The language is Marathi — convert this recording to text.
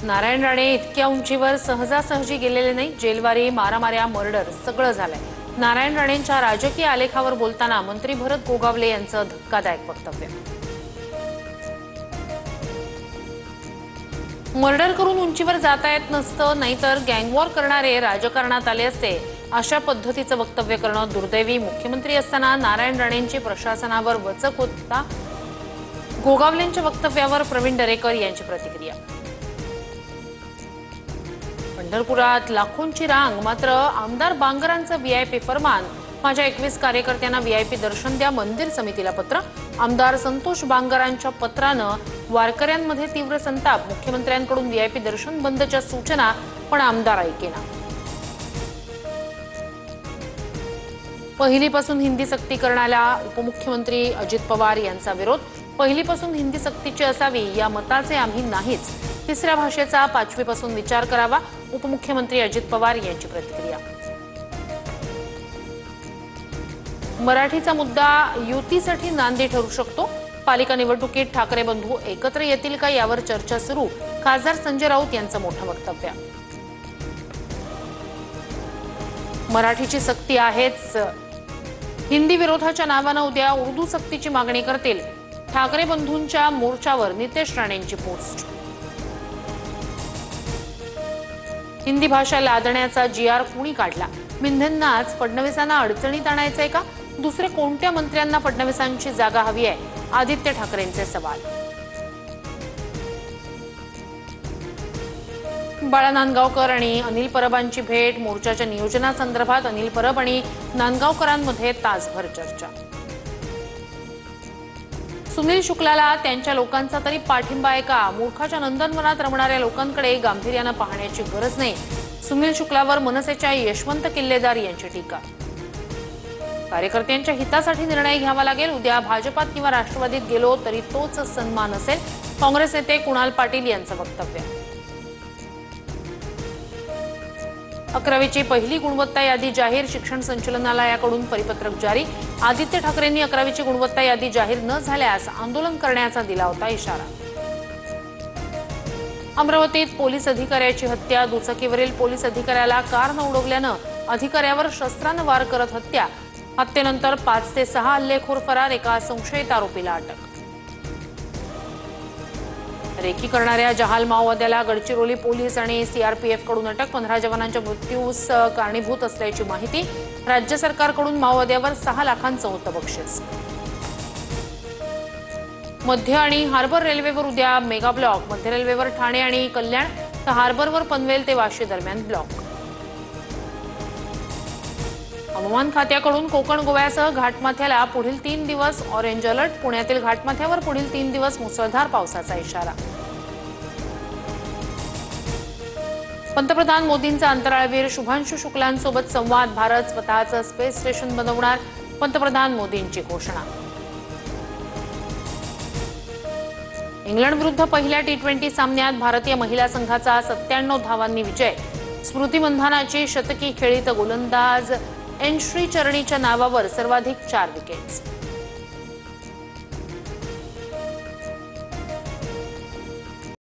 नारायण राणे इतक्या उंचीवर सहजासहजी गेलेले नाही। जेलवारी, मारामाऱ्या, मर्डर सगळं झालंय। नारायण राणेंच्या राजकीय आलेखावर बोलताना मंत्री भरत गोगावले यांचं धक्कादायक वक्तव्य। मर्डर करून उंचीवर जाता येत नसतं, नाहीतर गँगवॉर करणारे राजकारणात आले असते, अशा पद्धतीचं वक्तव्य करणं दुर्दैवी। मुख्यमंत्री असताना नारायण राणेंची प्रशासनावर वचक होता। गोगावलेंच्या वक्तव्यावर प्रवीण दरेकर यांची प्रतिक्रिया। पंढरपुरात लाखोंची रांग, मात्र आमदार बांगरांचं व्हीआयपी फरमान। माझ्या 21 कार्यकर्त्यांना व्हीआयपी दर्शन द्या, मंदिर समितीला पत्र। आमदार संतोष बांगरांच्या पत्रानं वारकऱ्यांमध्ये तीव्र संताप। मुख्यमंत्र्यांकडून व्हीआयपी दर्शन बंदच्या सूचना, पण आमदार ऐकेना। पहिलीपासून हिंदी सक्ती करण्याला उपमुख्यमंत्री अजित पवार यांचा विरोध। पहिलीपासून हिंदी सक्तीची असावी या मताचे आम्ही नाहीच। तिसऱ्या भाषेचा 5वी पासून विचार करावा। उपमुख्यमंत्री अजित पवार यांची प्रतिक्रिया। मराठीचा मुद्दा युतीसाठी नांदी ठरू शकतो। पालिका निवडणुकीत ठाकरे बंधू एकत्र येतील का यावर चर्चा सुरू। खासदार संजय राऊत यांचं मोठं वक्तव्य। मराठीची सक्ती आहेच, हिंदी विरोधाच्या नावानं उद्या उर्दू सक्तीची मागणी करतील। ठाकरे बंधूंच्या मोर्चावर नितेश राणेंची पोस्ट। हिंदी भाषा लादण्याचा GR कुणी काढला? मिंधेंनाच फडणवीसांना अडचणीत आणायचंय का? दुसरे कोणत्या मंत्र्यांना फडणवीसांची जागा हवी आहे? आदित्य ठाकरेंचे सवाल। बाळा नांदगावकर आणि अनिल परबांची भेट। मोर्चाच्या नियोजनासंदर्भात अनिल परब आणि नांदगावकरांमध्ये तासभर चर्चा। सुनील शुक्लाला त्यांच्या लोकांचा तरी पाठिंबा आहे का? मूर्खाच्या नंदनवनात रमणाऱ्या लोकांकडे गांभीर्यानं पाहण्याची गरज नाही। सुनील शुक्लावर मनसेच्या यशवंत किल्लेदार यांची टीका। कार्यकर्त्यांच्या हितासाठी निर्णय घ्यावा लागेल। उद्या भाजपात किंवा राष्ट्रवादीत गेलो तरी तोच सन्मान असेल। काँग्रेस नेते कुणाल पाटील यांचं वक्तव्य। 11वीची पहिली गुणवत्ता यादी जाहीर। शिक्षण संचालनालयाकडून परिपत्रक जारी। आदित्य ठाकरेंनी 11वीची गुणवत्ता यादी जाहीर न झाल्यास आंदोलन करण्याचा दिला होता इशारा। अमरावतीत पोलीस अधिकाऱ्याची हत्या। दुचाकीवरील पोलीस अधिकाऱ्याला कारनं उडवल्यानं अधिकाऱ्यावर शस्त्रानं वार करत हत्या। हत्येनंतर 5 ते 6 हल्लेखोर फरार। एका संशयित आरोपीला अटक। रेकी करणाऱ्या जहाल माओवाद्याला गडचिरोली पोलीस आणि CRPF कडून अटक। 15 जवानांच्या मृत्यूस कारणीभूत असल्याची माहिती। राज्य सरकारकडून माओवाद्यावर 6 लाखांचं होतं बक्षीस। मध्य आणि हार्बर रेल्वेवर उद्या मेगा ब्लॉक। मध्य रेल्वेवर ठाणे आणि कल्याण, तर हार्बरवर पनवेल ते वाशी दरम्यान ब्लॉक। हवामान खात्याकडून कोकण गोव्यासह घाटमाथ्याला पुढील 3 दिवस ऑरेंज अलर्ट। पुण्यातील घाटमाथ्यावर पुढील 3 दिवस मुसळधार पावसाचा इशारा। पंतप्रधान मोदींचा अंतराळवीर शुभांशु शुक्लांसोबत संवाद। भारत स्वतःचं स्पेस स्टेशन बनवणार, पंतप्रधान मोदींची घोषणा। इंग्लंड विरुद्ध पहिल्या T20 सामन्यात भारतीय महिला संघाचा 97 धावांनी विजय। स्मृती मंधानाची शतकी खेळी, तर गोलंदाज एन श्रीचरणीच्या नावावर सर्वाधिक 4 विकेट्स।